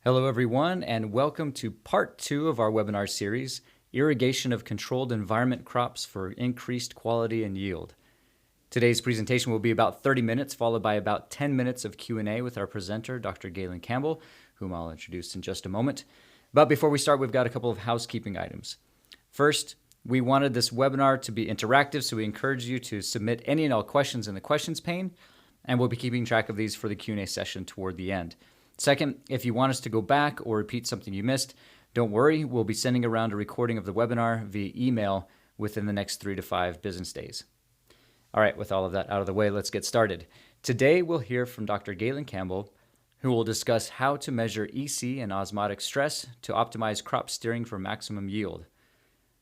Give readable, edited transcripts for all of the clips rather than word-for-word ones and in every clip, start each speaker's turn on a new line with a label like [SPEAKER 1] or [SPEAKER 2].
[SPEAKER 1] Hello everyone, and welcome to part 2 of our webinar series, Irrigation of Controlled Environment Crops for Increased Quality and Yield. Today's presentation will be about 30 minutes, followed by about 10 minutes of Q&A with our presenter, Dr. Gaylon Campbell, whom I'll introduce in just a moment. But before we start, we've got a couple of housekeeping items. First, we wanted this webinar to be interactive, so we encourage you to submit any and all questions in the questions pane, and we'll be keeping track of these for the Q&A session toward the end. Second, if you want us to go back or repeat something you missed, don't worry, we'll be sending around a recording of the webinar via email within the next 3 to 5 business days. All right, with all of that out of the way, let's get started. Today, we'll hear from Dr. Gaylon Campbell, who will discuss how to measure EC and osmotic stress to optimize crop steering for maximum yield.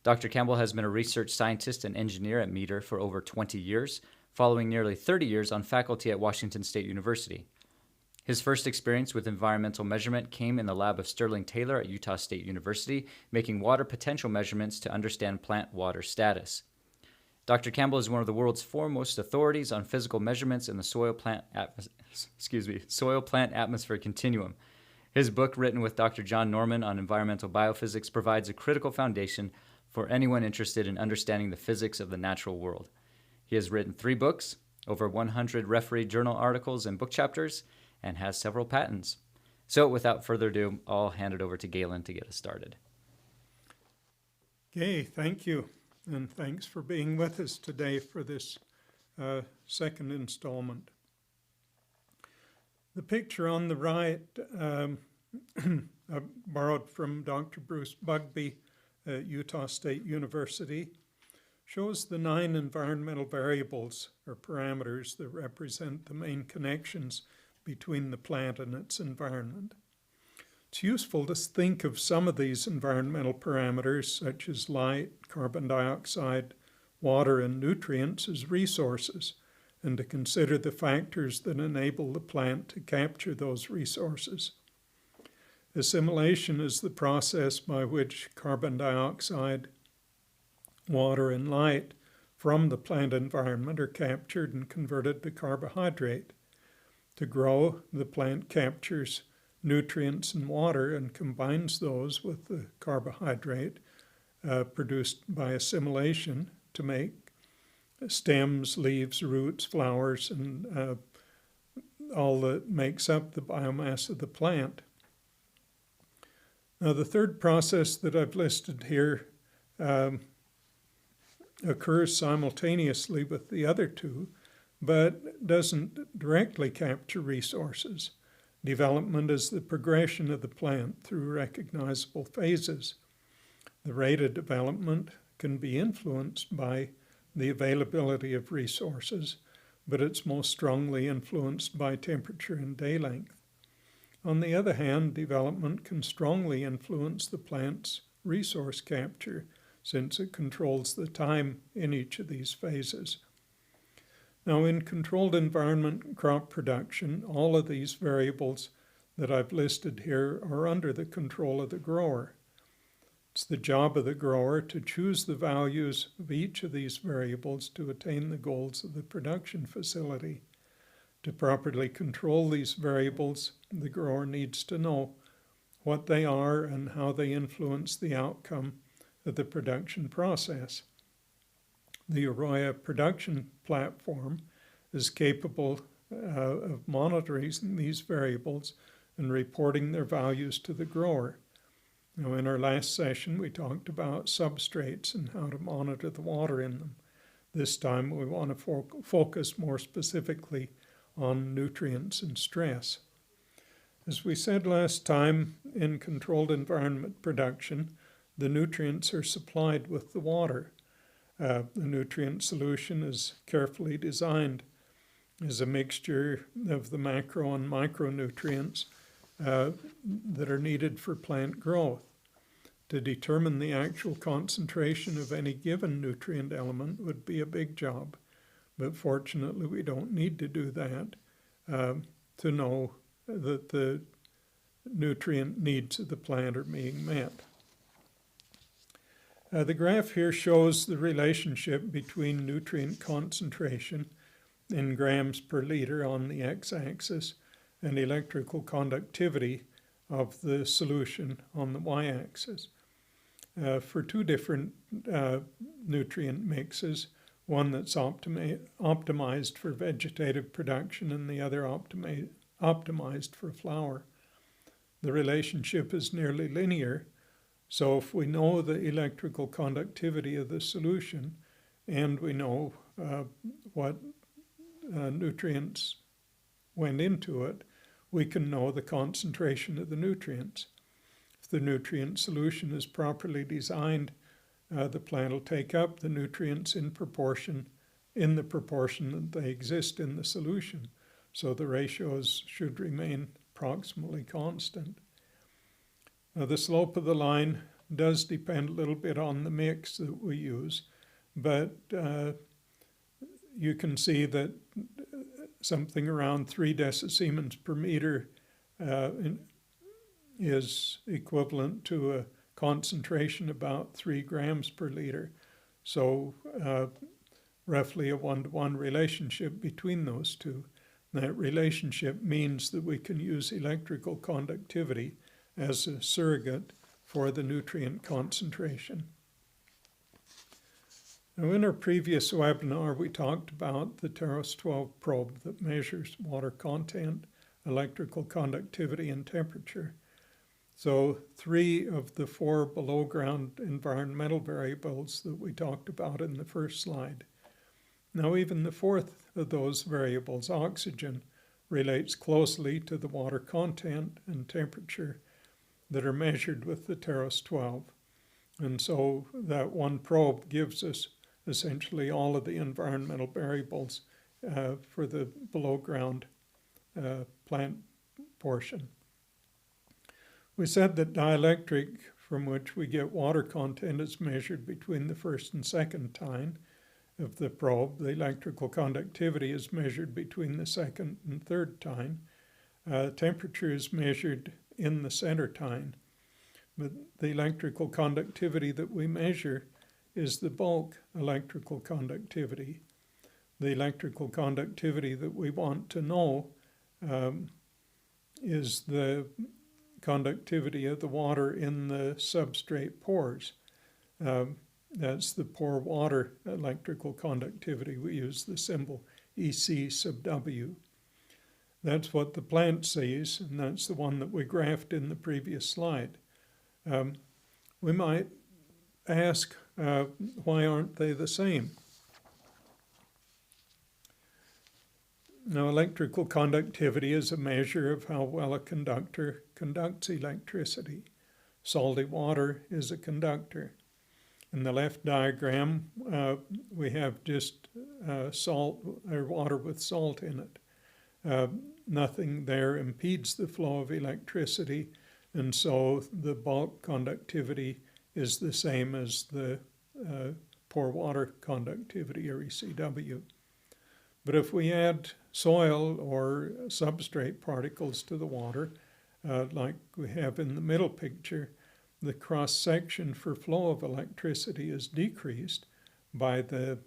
[SPEAKER 1] Dr. Campbell has been a research scientist and engineer at Meter for over 20 years, following nearly 30 years on faculty at Washington State University. His first experience with environmental measurement came in the lab of Sterling Taylor at Utah State University, making water potential measurements to understand plant water status. Dr. Campbell is one of the world's foremost authorities on physical measurements in the soil-plant atmosphere continuum. His book, written with Dr. John Norman on environmental biophysics, provides a critical foundation for anyone interested in understanding the physics of the natural world. He has written 3 books, over 100 refereed journal articles and book chapters, and has several patents. So without further ado, I'll hand it over to Gaylon to get us started.
[SPEAKER 2] Okay, thank you. And thanks for being with us today for this second installment. The picture on the right, I borrowed from Dr. Bruce Bugbee at Utah State University, shows the 9 environmental variables or parameters that represent the main connections between the plant and its environment. It's useful to think of some of these environmental parameters, such as light, carbon dioxide, water, and nutrients, as resources, and to consider the factors that enable the plant to capture those resources. Assimilation is the process by which carbon dioxide, water, and light from the plant environment are captured and converted to carbohydrate. To grow, the plant captures nutrients and water and combines those with the carbohydrate produced by assimilation to make stems, leaves, roots, flowers, and all that makes up the biomass of the plant. Now, the third process that I've listed here occurs simultaneously with the other 2, but doesn't directly capture resources. Development is the progression of the plant through recognizable phases. The rate of development can be influenced by the availability of resources, but it's most strongly influenced by temperature and day length. On the other hand, development can strongly influence the plant's resource capture, since it controls the time in each of these phases. Now, in controlled environment crop production, all of these variables that I've listed here are under the control of the grower. It's the job of the grower to choose the values of each of these variables to attain the goals of the production facility. To properly control these variables, the grower needs to know what they are and how they influence the outcome of the production process. The Arroyo production platform is capable of monitoring these variables and reporting their values to the grower. Now, in our last session, we talked about substrates and how to monitor the water in them. This time, we want to focus more specifically on nutrients and stress. As we said last time, in controlled environment production, the nutrients are supplied with the water. The nutrient solution is carefully designed as a mixture of the macro and micronutrients that are needed for plant growth. To determine the actual concentration of any given nutrient element would be a big job, but fortunately we don't need to do that to know that the nutrient needs of the plant are being met. The graph here shows the relationship between nutrient concentration in grams per liter on the x-axis and electrical conductivity of the solution on the y-axis. For two different nutrient mixes, one that's optimized for vegetative production and the other optimized for flower, the relationship is nearly linear. So if we know the electrical conductivity of the solution and we know what nutrients went into it, we can know the concentration of the nutrients. If the nutrient solution is properly designed, the plant will take up the nutrients in the proportion that they exist in the solution. So the ratios should remain approximately constant. The slope of the line does depend a little bit on the mix that we use, but you can see that something around 3 decisiemens per meter is equivalent to a concentration about 3 grams per liter. So roughly a 1-to-1 relationship between those two. That relationship means that we can use electrical conductivity as a surrogate for the nutrient concentration. Now, in our previous webinar, we talked about the TEROS 12 probe that measures water content, electrical conductivity, and temperature. So 3 of the 4 below-ground environmental variables that we talked about in the first slide. Now, even the 4th of those variables, oxygen, relates closely to the water content and temperature that are measured with the TEROS 12. And so that one probe gives us essentially all of the environmental variables for the below-ground plant portion. We said that dielectric, from which we get water content, is measured between the first and second tine of the probe. The electrical conductivity is measured between the second and third tine. Temperature is measured in the center tine. But the electrical conductivity that we measure is the bulk electrical conductivity. The electrical conductivity that we want to know is the conductivity of the water in the substrate pores. That's the pore water electrical conductivity. We use the symbol EC sub W. That's what the plant sees, and that's the one that we graphed in the previous slide. We might ask, why aren't they the same? Now, electrical conductivity is a measure of how well a conductor conducts electricity. Salty water is a conductor. In the left diagram, we have just salt or water with salt in it. Nothing there impedes the flow of electricity, and so the bulk conductivity is the same as the pore water conductivity, or ECW. But if we add soil or substrate particles to the water, like we have in the middle picture, the cross-section for flow of electricity is decreased by the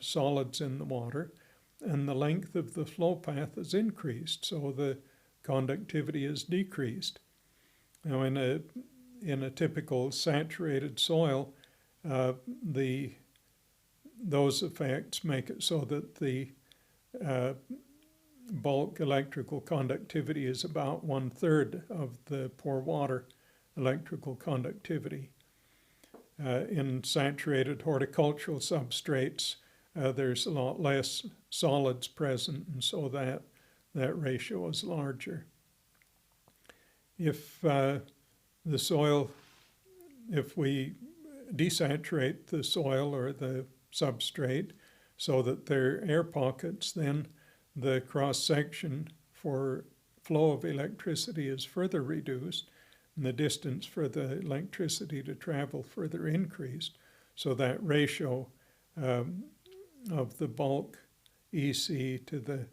[SPEAKER 2] solids in the water, and the length of the flow path is increased, so the conductivity is decreased. Now, in a typical saturated soil, those effects make it so that the bulk electrical conductivity is about 1/3 of the pore water electrical conductivity. In saturated horticultural substrates, there's a lot less solids present, and so that ratio is larger. If if we desaturate the soil or the substrate so that there are air pockets, then the cross-section for flow of electricity is further reduced, and the distance for the electricity to travel further increased. So that ratio of the bulk EC to the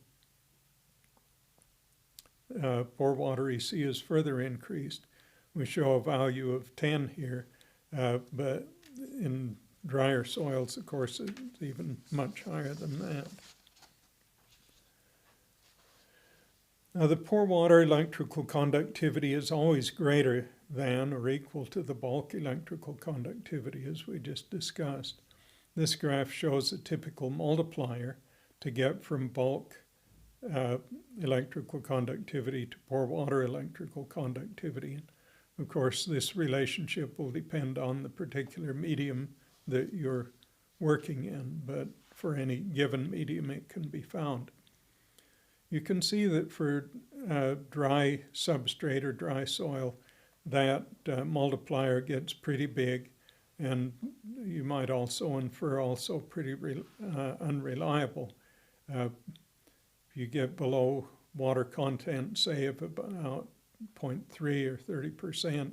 [SPEAKER 2] pore water EC is further increased. We show a value of 10 here, but in drier soils, of course, it's even much higher than that. Now, the pore water electrical conductivity is always greater than or equal to the bulk electrical conductivity, as we just discussed. This graph shows a typical multiplier to get from bulk electrical conductivity to pore water electrical conductivity. Of course, this relationship will depend on the particular medium that you're working in, but for any given medium it can be found. You can see that for dry substrate or dry soil, that multiplier gets pretty big, and you might also infer also pretty unreliable. If you get below water content, say of about 0.3 or 30%,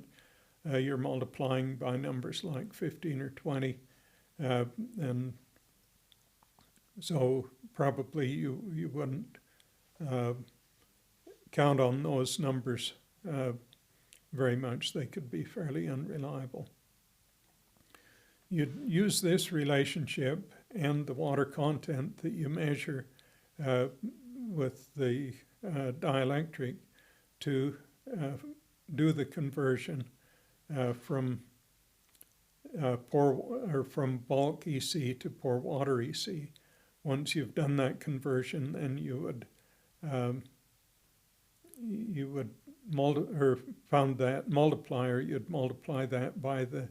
[SPEAKER 2] you're multiplying by numbers like 15 or 20, and so probably you wouldn't count on those numbers very much. They could be fairly unreliable. You'd use this relationship and the water content that you measure with the dielectric to do the conversion from from bulk EC to pore water EC. Once you've done that conversion, then you would found that multiplier, you'd multiply that by the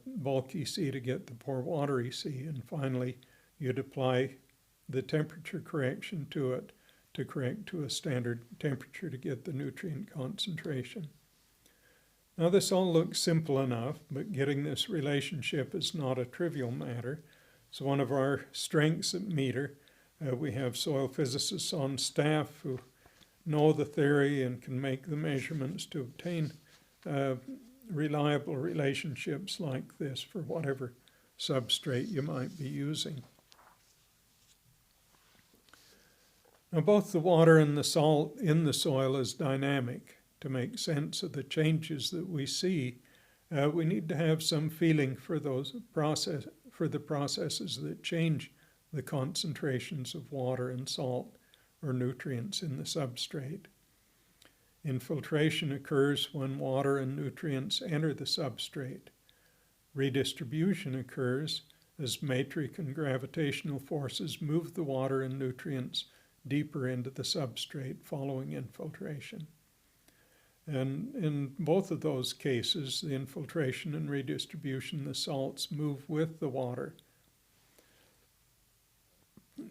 [SPEAKER 2] bulk EC to get the pore water EC, and finally you'd apply the temperature correction to it to correct to a standard temperature to get the nutrient concentration. Now, this all looks simple enough, but getting this relationship is not a trivial matter. So one of our strengths at Meter, we have soil physicists on staff who know the theory and can make the measurements to obtain reliable relationships like this for whatever substrate you might be using. Now, both the water and the salt in the soil is dynamic. To make sense of the changes that we see, we need to have some feeling for the processes that change the concentrations of water and salt or nutrients in the substrate. Infiltration occurs when water and nutrients enter the substrate. Redistribution occurs as matrix and gravitational forces move the water and nutrients deeper into the substrate following infiltration. And in both of those cases, the infiltration and redistribution, the salts move with the water.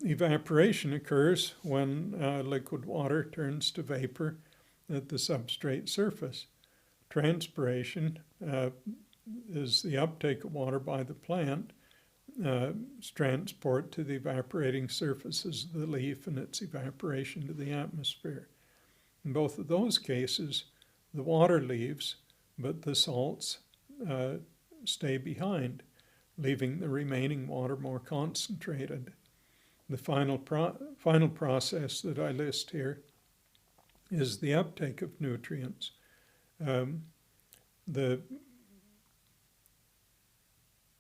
[SPEAKER 2] Evaporation occurs when liquid water turns to vapor at the substrate surface. Transpiration is the uptake of water by the plant, transport to the evaporating surfaces of the leaf, and its evaporation to the atmosphere. In both of those cases, the water leaves, but the salts stay behind, leaving the remaining water more concentrated. The final process that I list here is the uptake of nutrients. The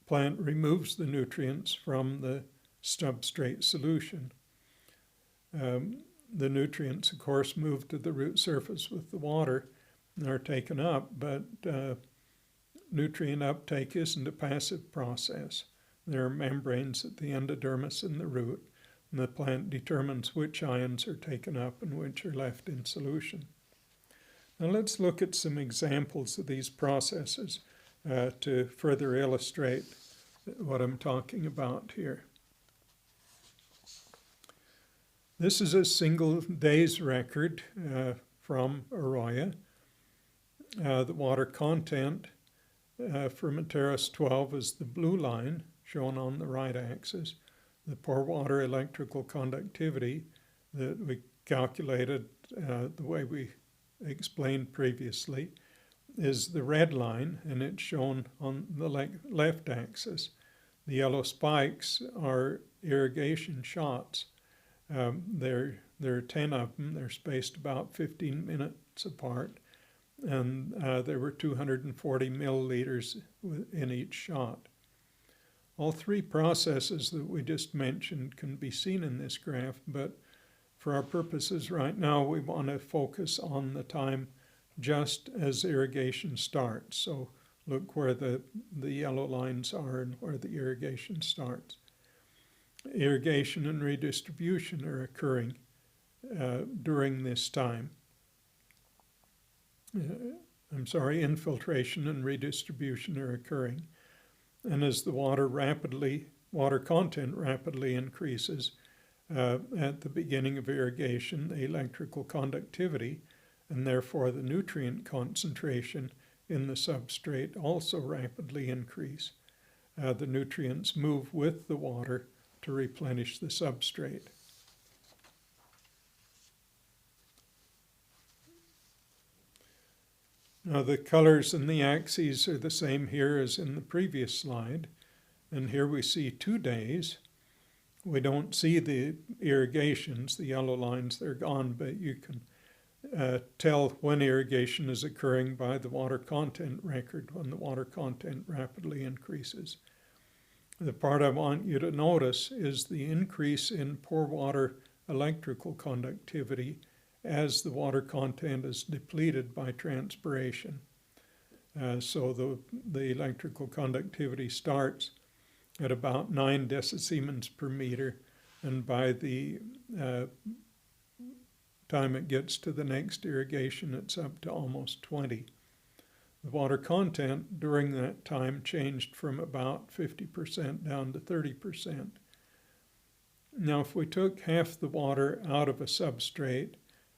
[SPEAKER 2] plant removes the nutrients from the substrate solution. The nutrients, of course, move to the root surface with the water and are taken up, but nutrient uptake isn't a passive process. There are membranes at the endodermis and the root, and the plant determines which ions are taken up and which are left in solution. Now let's look at some examples of these processes to further illustrate what I'm talking about here. This is a single day's record from Arroyo. The water content for Materas 12 is the blue line shown on the right axis. The pore water electrical conductivity that we calculated the way we explained previously is the red line, and it's shown on the left axis. The yellow spikes are irrigation shots. There are 10 of them. They're spaced about 15 minutes apart, and there were 240 milliliters in each shot. All three processes that we just mentioned can be seen in this graph, but for our purposes right now, we want to focus on the time just as irrigation starts. So look where the yellow lines are and where the irrigation starts. Irrigation and redistribution are occurring during this time. Infiltration and redistribution are occurring. And as the water content rapidly increases, at the beginning of irrigation, the electrical conductivity and therefore the nutrient concentration in the substrate also rapidly increase. The nutrients move with the water to replenish the substrate. Now the colors and the axes are the same here as in the previous slide. And here we see 2 days. We don't see the irrigations, the yellow lines, they're gone, but you can tell when irrigation is occurring by the water content record, when the water content rapidly increases. The part I want you to notice is the increase in pore water electrical conductivity as the water content is depleted by transpiration. So the electrical conductivity starts at about 9 decisiemens per meter, and by the time it gets to the next irrigation, it's up to almost 20. The water content during that time changed from about 50% down to 30%. Now, if we took half the water out of a substrate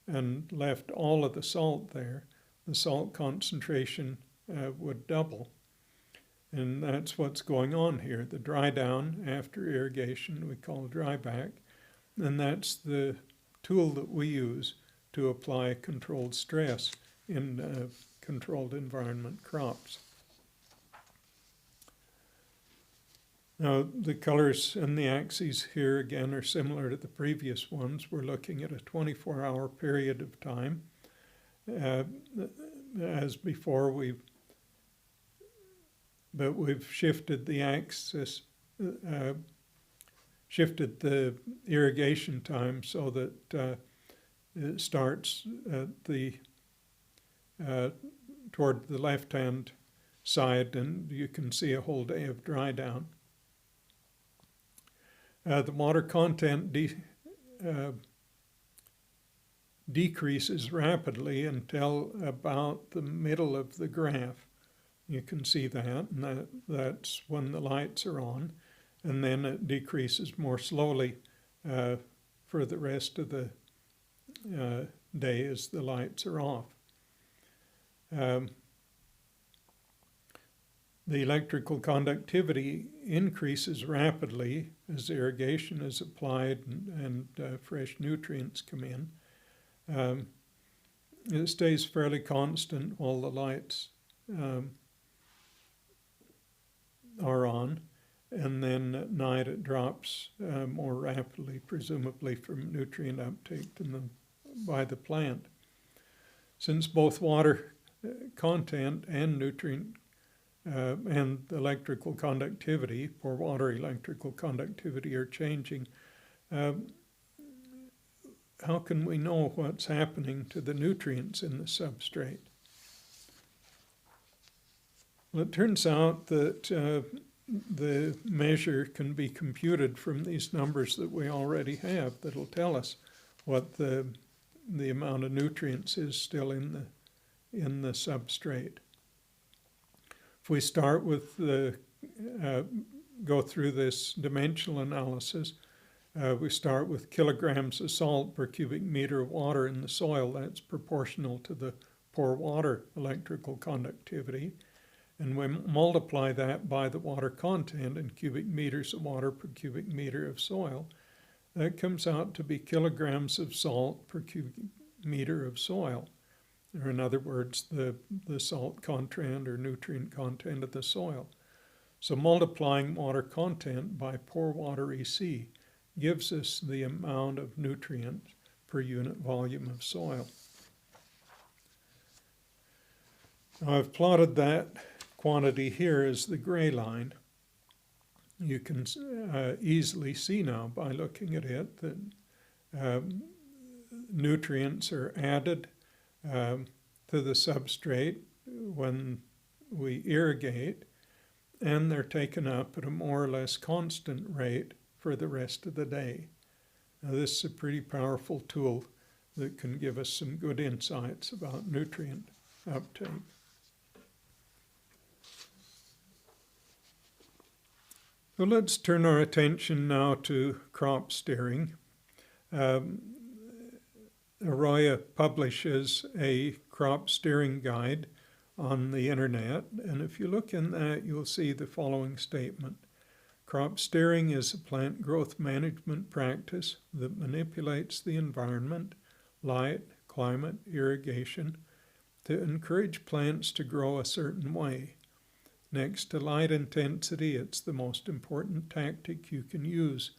[SPEAKER 2] and left all of the salt there, the salt concentration would double. And that's what's going on here. The dry down after irrigation we call dryback, and that's the tool that we use to apply controlled stress in controlled environment crops. Now the colors and the axes here again are similar to the previous ones. We're looking at a 24-hour period of time. As before, we've shifted the axis, shifted the irrigation time so that it starts at toward the left-hand side, and you can see a whole day of dry down. The water content decreases rapidly until about the middle of the graph. You can see that, and that's when the lights are on, and then it decreases more slowly for the rest of the day as the lights are off. The electrical conductivity increases rapidly as irrigation is applied and fresh nutrients come in. It stays fairly constant while the lights are on, and then at night it drops more rapidly, presumably from nutrient uptake by the plant. Since both water content and nutrient and electrical conductivity, pore water electrical conductivity are changing, how can we know what's happening to the nutrients in the substrate? Well, it turns out that the measure can be computed from these numbers that we already have that'll tell us what the amount of nutrients is still in the substrate. If we start with go through this dimensional analysis, we start with kilograms of salt per cubic meter of water in the soil. That's proportional to the pore water electrical conductivity. And we multiply that by the water content in cubic meters of water per cubic meter of soil. That comes out to be kilograms of salt per cubic meter of soil. Or in other words, the salt content or nutrient content of the soil. So multiplying water content by pore water EC gives us the amount of nutrients per unit volume of soil. Now I've plotted that quantity here as the gray line. You can easily see now by looking at it that nutrients are added to the substrate when we irrigate, and they're taken up at a more or less constant rate for the rest of the day. Now, this is a pretty powerful tool that can give us some good insights about nutrient uptake. So let's turn our attention now to crop steering. Arroyo publishes a crop steering guide on the internet, and if you look in that, you'll see the following statement. Crop steering is a plant growth management practice that manipulates the environment, light, climate, irrigation, to encourage plants to grow a certain way. Next to light intensity, it's the most important tactic you can use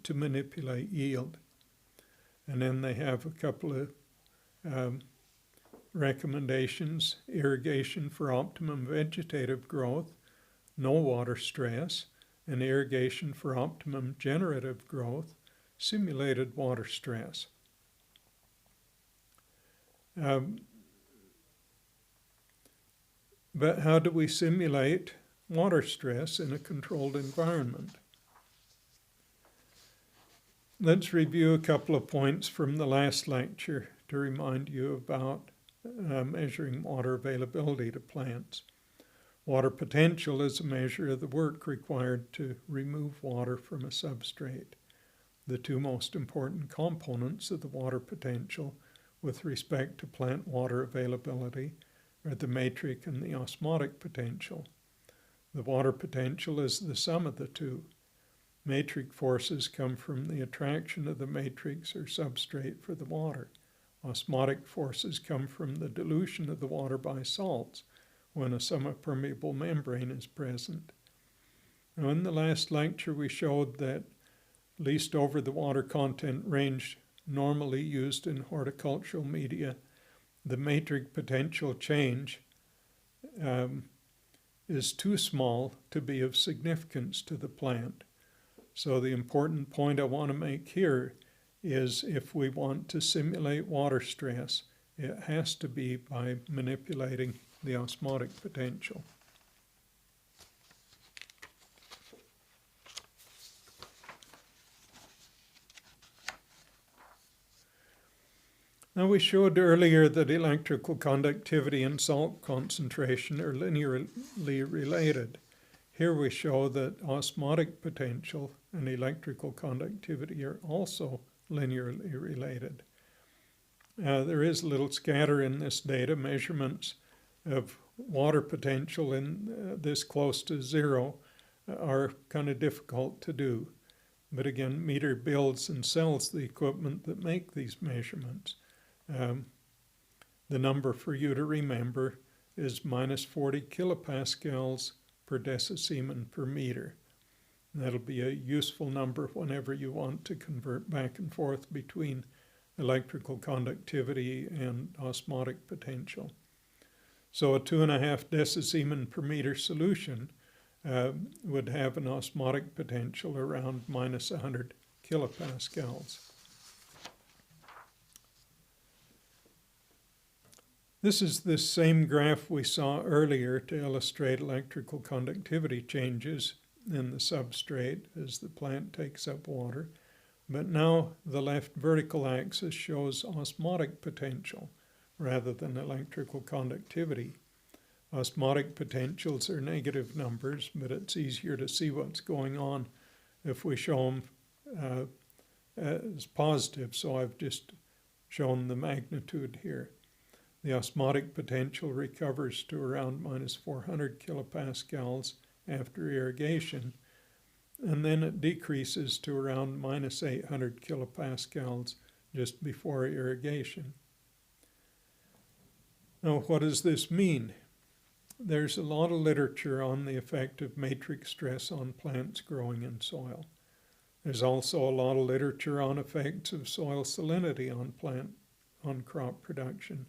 [SPEAKER 2] to manipulate yield. And then they have a couple of recommendations: irrigation for optimum vegetative growth, no water stress, and irrigation for optimum generative growth, simulated water stress. But how do we simulate water stress in a controlled environment? Let's review a couple of points from the last lecture to remind you about measuring water availability to plants. Water potential is a measure of the work required to remove water from a substrate. The two most important components of the water potential with respect to plant water availability are the matrix and the osmotic potential. The water potential is the sum of the two. Matrix forces come from the attraction of the matrix or substrate for the water. Osmotic forces come from the dilution of the water by salts when a semi-permeable membrane is present. Now, in the last lecture, we showed that, at least over the water content range normally used in horticultural media, the matrix potential change is too small to be of significance to the plant. So the important point I want to make here is if we want to simulate water stress, it has to be by manipulating the osmotic potential. Now, we showed earlier that electrical conductivity and salt concentration are linearly related. Here we show that osmotic potential and electrical conductivity are also linearly related. There is a little scatter in this data. Measurements of water potential in this close to zero are kind of difficult to do. But again, Meter builds and sells the equipment that make these measurements. The number for you to remember is minus 40 kilopascals per decisiemens per meter. And that'll be a useful number whenever you want to convert back and forth between electrical conductivity and osmotic potential. So a 2.5 decisiemens per meter solution would have an osmotic potential around minus 100 kilopascals. This is the same graph we saw earlier to illustrate electrical conductivity changes in the substrate as the plant takes up water. But now the left vertical axis shows osmotic potential rather than electrical conductivity. Osmotic potentials are negative numbers, but it's easier to see what's going on if we show them as positive, so I've just shown the magnitude here. The osmotic potential recovers to around minus 400 kilopascals after irrigation, and then it decreases to around minus 800 kilopascals just before irrigation. Now, what does this mean? There's a lot of literature on the effect of matrix stress on plants growing in soil. There's also a lot of literature on effects of soil salinity on crop production.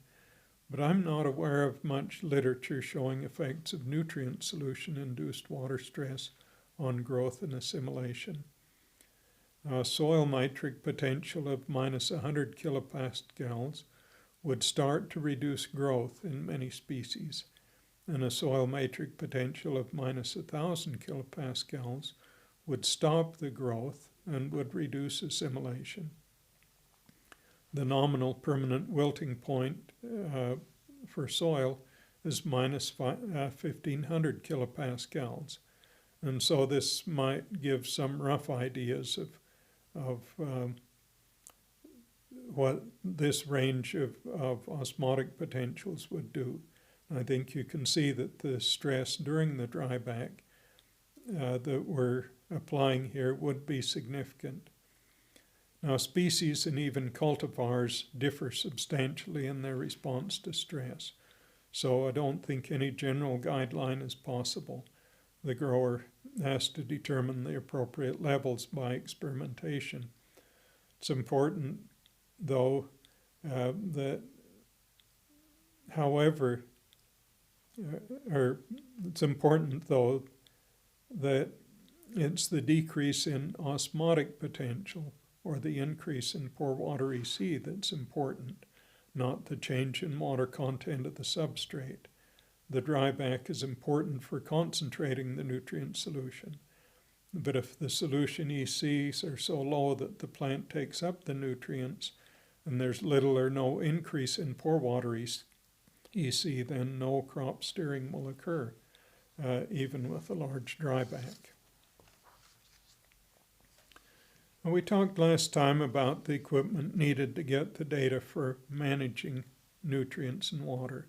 [SPEAKER 2] But I'm not aware of much literature showing effects of nutrient solution-induced water stress on growth and assimilation. soil nitric potential of minus 100 kilopascals would start to reduce growth in many species, and a soil matrix potential of minus 1,000 kilopascals would stop the growth and would reduce assimilation. The nominal permanent wilting point for soil is minus 1,500 kilopascals. And so this might give some rough ideas of what this range of osmotic potentials would do. I think you can see that the stress during the dryback that we're applying here would be significant. Now, species and even cultivars differ substantially in their response to stress, so I don't think any general guideline is possible. The grower has to determine the appropriate levels by experimentation. It's important, though, that it's the decrease in osmotic potential or the increase in pore water EC that's important, not the change in water content of the substrate. The dryback is important for concentrating the nutrient solution, but if the solution ECs are so low that the plant takes up the nutrients and there's little or no increase in pore water EC, then no crop steering will occur, even with a large dryback. We talked last time about the equipment needed to get the data for managing nutrients and water.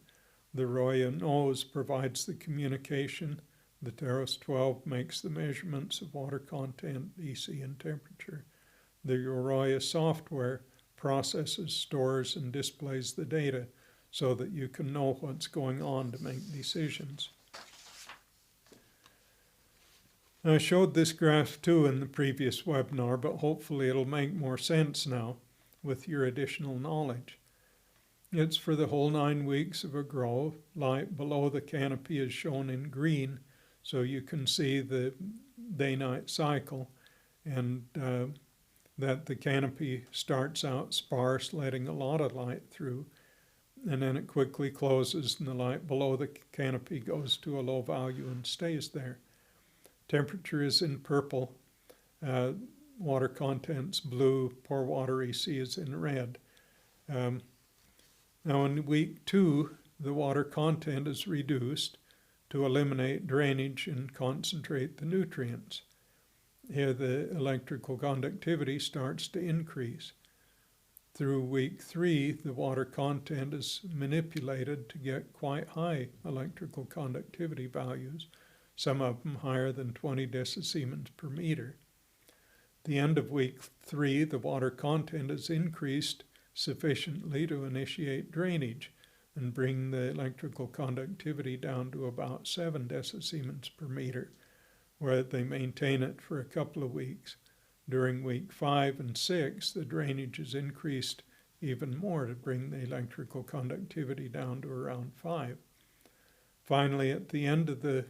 [SPEAKER 2] The Roya nose provides the communication. The Teros 12 makes the measurements of water content, EC, and temperature. The Roya software processes, stores, and displays the data so that you can know what's going on to make decisions. I showed this graph too in the previous webinar, but hopefully it'll make more sense now with your additional knowledge. It's for the whole 9 weeks of a grow. Light below the canopy is shown in green, so you can see the day-night cycle, and that the canopy starts out sparse, letting a lot of light through, and then it quickly closes and the light below the canopy goes to a low value and stays there. Temperature is in purple, water content's blue, pore water EC is in red. Now in week 2, the water content is reduced to eliminate drainage and concentrate the nutrients. Here the electrical conductivity starts to increase. Through week 3, the water content is manipulated to get quite high electrical conductivity values, some of them higher than 20 decisiemens per meter. At the end of week 3, the water content is increased sufficiently to initiate drainage and bring the electrical conductivity down to about 7 decisiemens per meter, where they maintain it for a couple of weeks. During week 5 and 6, the drainage is increased even more to bring the electrical conductivity down to around 5. Finally, at the end of the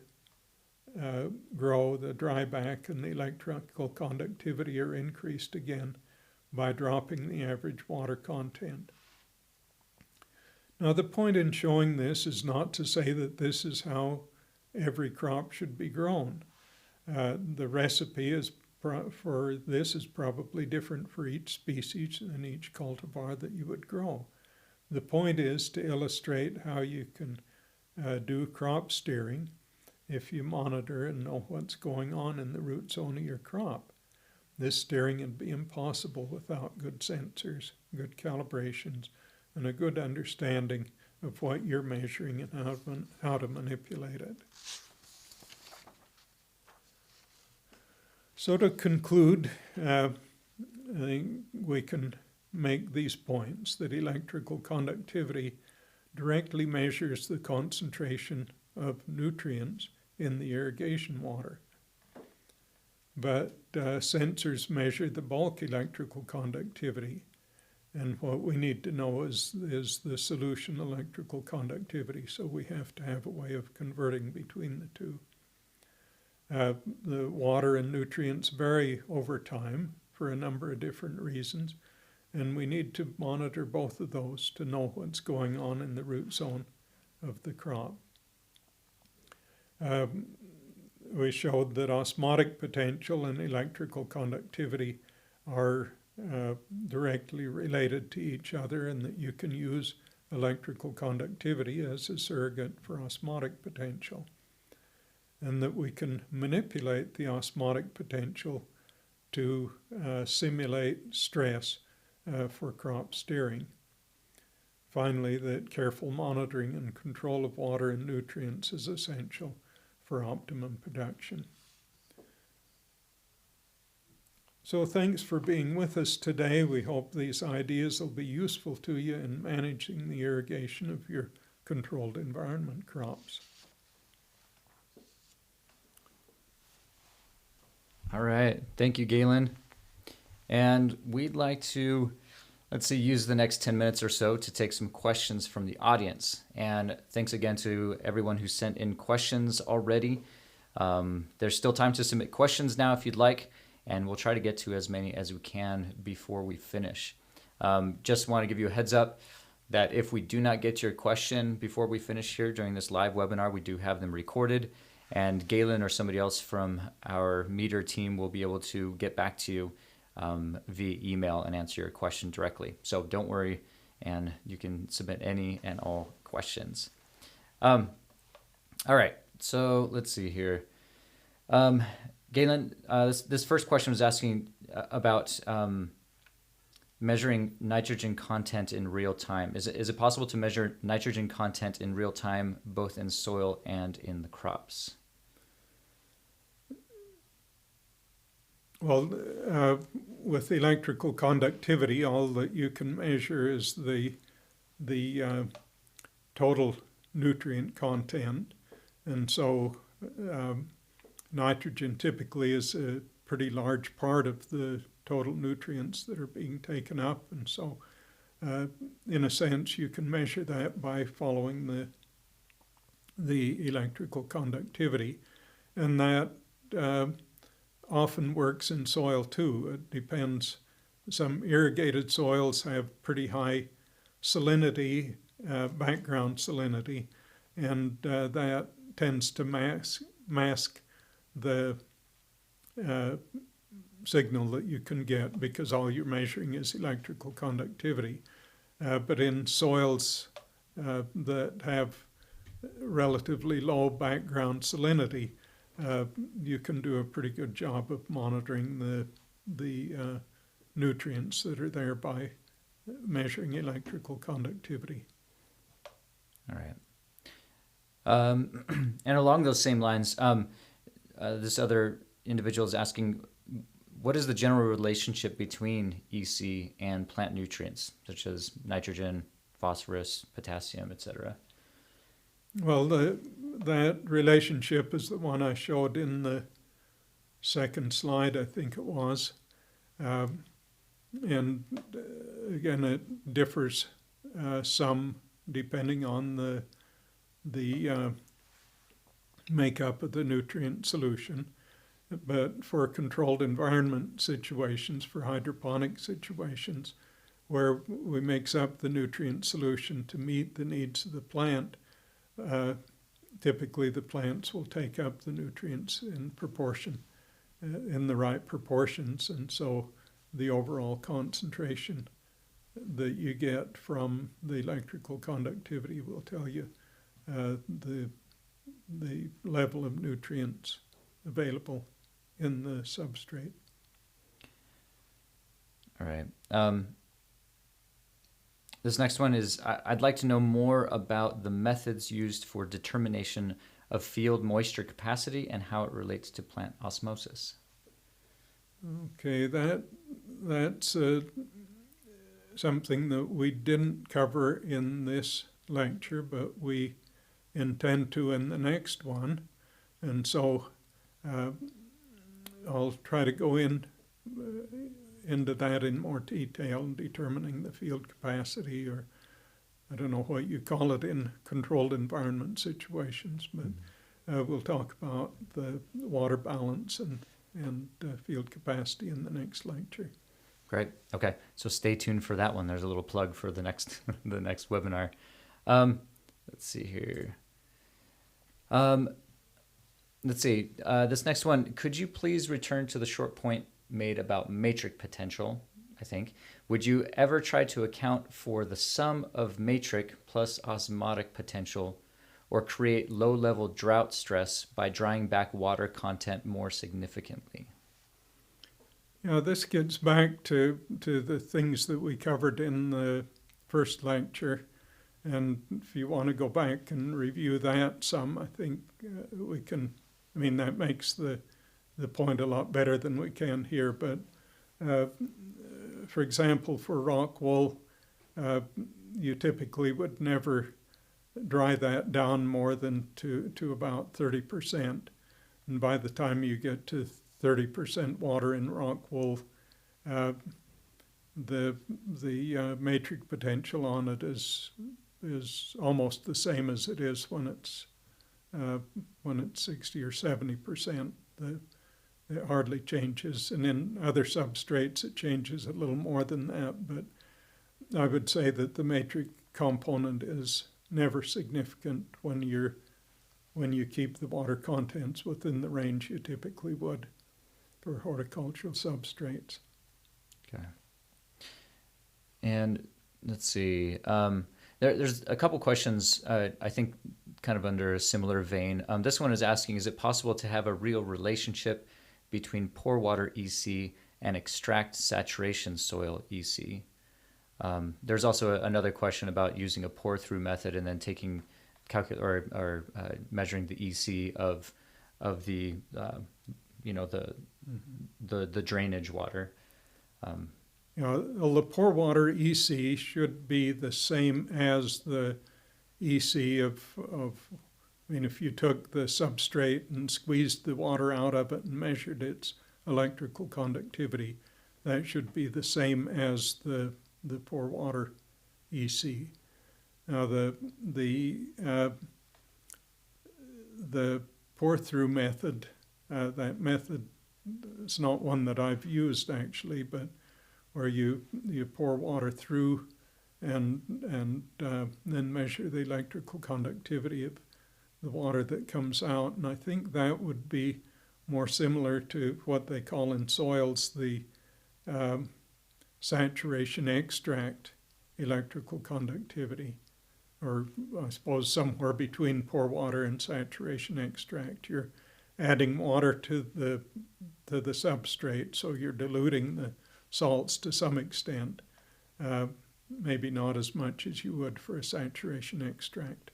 [SPEAKER 2] grow, the dryback and the electrical conductivity are increased again by dropping the average water content. Now, the point in showing this is not to say that this is how every crop should be grown. The recipe for this is probably different for each species and each cultivar that you would grow. The point is to illustrate how you can do crop steering if you monitor and know what's going on in the root zone of your crop. This steering would be impossible without good sensors, good calibrations, and a good understanding of what you're measuring and how to manipulate it. So to conclude, I think we can make these points that electrical conductivity directly measures the concentration of nutrients in the irrigation water. But sensors measure the bulk electrical conductivity, and what we need to know is the solution electrical conductivity, so we have to have a way of converting between the two. The water and nutrients vary over time for a number of different reasons. And we need to monitor both of those to know what's going on in the root zone of the crop. We showed that osmotic potential and electrical conductivity are directly related to each other, and that you can use electrical conductivity as a surrogate for osmotic potential, and that we can manipulate the osmotic potential to simulate stress for crop steering. Finally, that careful monitoring and control of water and nutrients is essential for optimum production. So thanks for being with us today. We hope these ideas will be useful to you in managing the irrigation of your controlled environment crops.
[SPEAKER 1] All right. Thank you, Gaylon. And we'd like to, use the next 10 minutes or so to take some questions from the audience. And thanks again to everyone who sent in questions already. There's still time to submit questions now if you'd like, and we'll try to get to as many as we can before we finish. Just want to give you a heads up that if we do not get your question before we finish here during this live webinar, we do have them recorded, and Gaylon or somebody else from our meter team will be able to get back to you via email and answer your question directly. So don't worry, and you can submit any and all questions. All right, so let's see here. Gaylon, this first question was asking about measuring nitrogen content in real time. Is it possible to measure nitrogen content in real time, both in soil and in the crops?
[SPEAKER 2] Well, with electrical conductivity, all that you can measure is the total nutrient content. And so nitrogen typically is a pretty large part of the total nutrients that are being taken up. And so in a sense, you can measure that by following the electrical conductivity. And that often works in soil too. It depends. Some irrigated soils have pretty high salinity, background salinity, and that tends to mask the signal that you can get because all you're measuring is electrical conductivity. But in soils that have relatively low background salinity, you can do a pretty good job of monitoring the nutrients that are there by measuring electrical conductivity.
[SPEAKER 1] All right. And along those same lines, this other individual is asking, what is the general relationship between EC and plant nutrients, such as nitrogen, phosphorus, potassium, etc.?
[SPEAKER 2] Well, that relationship is the one I showed in the second slide, I think it was. And again, it differs some depending on the makeup of the nutrient solution. But for controlled environment situations, for hydroponic situations, where we mix up the nutrient solution to meet the needs of the plant, typically the plants will take up the nutrients in proportion, in the right proportions, and so the overall concentration that you get from the electrical conductivity will tell you the level of nutrients available in the substrate.
[SPEAKER 1] All right. This next one is, I'd like to know more about the methods used for determination of field moisture capacity and how it relates to plant osmosis.
[SPEAKER 2] Okay, that's something that we didn't cover in this lecture, but we intend to in the next one. And so I'll try to go into that in more detail, determining the field capacity, or I don't know what you call it in controlled environment situations, but we'll talk about the water balance and and field capacity in the next lecture.
[SPEAKER 1] Great. Okay. So stay tuned for that one. There's a little plug for the next the next webinar. Let's see here. Let's see. This next one, could you please return to the short point made about matrix potential, I think. Would you ever try to account for the sum of matrix plus osmotic potential or create low-level drought stress by drying back water content more significantly?
[SPEAKER 2] Yeah, this gets back to the things that we covered in the first lecture. And if you want to go back and review that some, I think we can, I mean, that makes the point a lot better than we can here. But for example, for rock wool, you typically would never dry that down more than to about 30%. And by the time you get to 30% water in rock wool, the matrix potential on it is almost the same as it is when it's 60 or 70%. It hardly changes, and in other substrates it changes a little more than that. But I would say that the matrix component is never significant when you keep the water contents within the range you typically would for horticultural substrates.
[SPEAKER 1] Okay. And let's see. There's a couple questions, I think, kind of under a similar vein. This one is asking, is it possible to have a real relationship between pore water EC and extract saturation soil EC? There's also another question about using a pour-through method and then taking measuring the EC of the the drainage water.
[SPEAKER 2] The pore water EC should be the same as the EC of, I mean, if you took the substrate and squeezed the water out of it and measured its electrical conductivity, that should be the same as the pore water EC. Now the pour-through method, that method is not one that I've used actually, but where you pour water through and then measure the electrical conductivity of the water that comes out. And I think that would be more similar to what they call in soils the saturation extract electrical conductivity, or I suppose somewhere between pore water and saturation extract. You're adding water to the substrate, so you're diluting the salts to some extent, maybe not as much as you would for a saturation extract.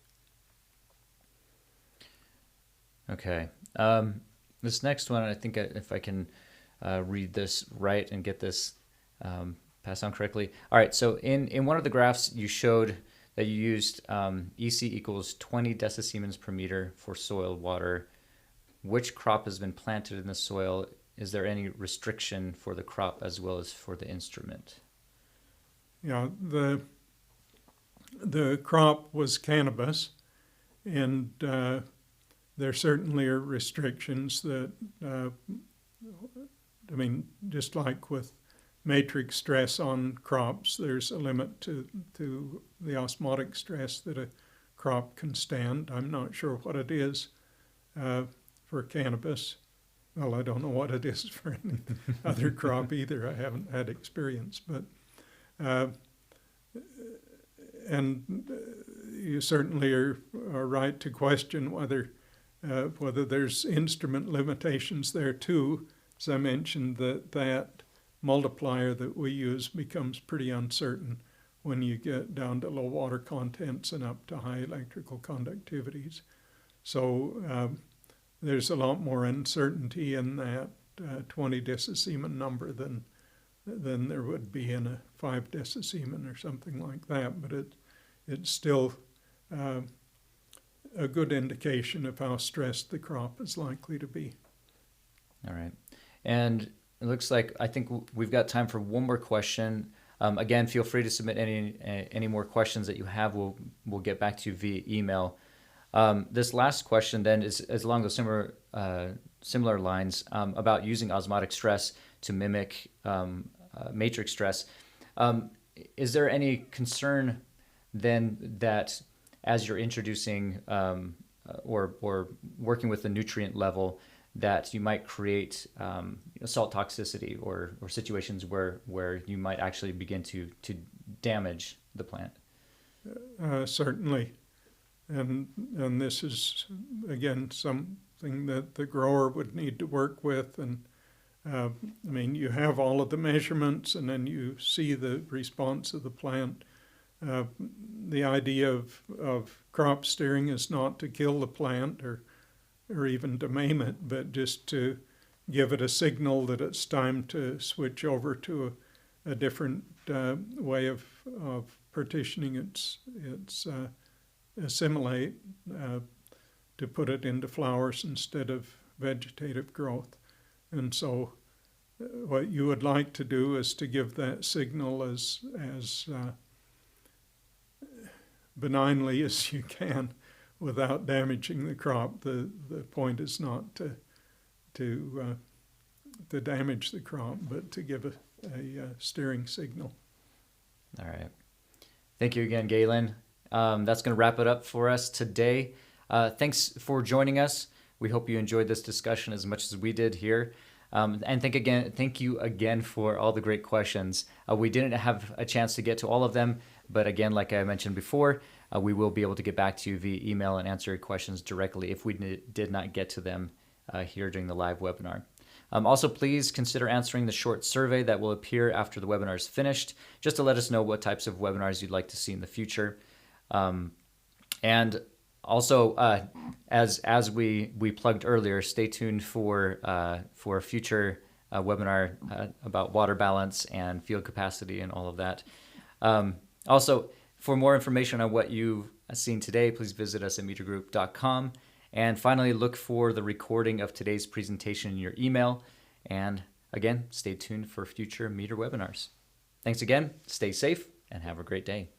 [SPEAKER 1] Okay. This next one, I think if I can read this right and get this passed on correctly. All right, so in one of the graphs you showed that you used EC equals 20 decisiemens per meter for soil water. Which crop has been planted in the soil? Is there any restriction for the crop as well as for the instrument?
[SPEAKER 2] Yeah, the crop was cannabis, and there certainly are restrictions that, I mean, just like with matrix stress on crops, there's a limit to the osmotic stress that a crop can stand. I'm not sure what it is for cannabis. Well, I don't know what it is for any other crop either. I haven't had experience, but and you certainly are right to question whether there's instrument limitations there too. As I mentioned, that multiplier that we use becomes pretty uncertain when you get down to low water contents and up to high electrical conductivities. So there's a lot more uncertainty in that 20 decisiemen number than there would be in a 5 decisiemen or something like that. But it's still a good indication of how stressed the crop is likely to be.
[SPEAKER 1] All right. And it looks like I think we've got time for one more question. Again, feel free to submit any more questions that you have. We'll get back to you via email. This last question then is along the similar similar lines about using osmotic stress to mimic matrix stress. Is there any concern then that as you're introducing or working with the nutrient level, that you might create salt toxicity or situations where you might actually begin to damage the plant?
[SPEAKER 2] Certainly. And this is, again, something that the grower would need to work with. And I mean, you have all of the measurements, and then you see the response of the plant. The idea of crop steering is not to kill the plant or even to maim it, but just to give it a signal that it's time to switch over to a different way of partitioning its assimilate, to put it into flowers instead of vegetative growth. And so what you would like to do is to give that signal as benignly as you can without damaging the crop. The point is not to damage the crop, but to give a steering signal.
[SPEAKER 1] All right. Thank you again, Gaylon. That's going to wrap it up for us today. Thanks for joining us. We hope you enjoyed this discussion as much as we did here. And thank you again for all the great questions. We didn't have a chance to get to all of them, but again, like I mentioned before, we will be able to get back to you via email and answer your questions directly if we did not get to them here during the live webinar. Also, please consider answering the short survey that will appear after the webinar is finished, just to let us know what types of webinars you'd like to see in the future. And also, as we plugged earlier, stay tuned for a future webinar about water balance and field capacity and all of that. Also, for more information on what you've seen today, please visit us at metergroup.com. And finally, look for the recording of today's presentation in your email. And again, stay tuned for future Meter webinars. Thanks again, stay safe, and have a great day.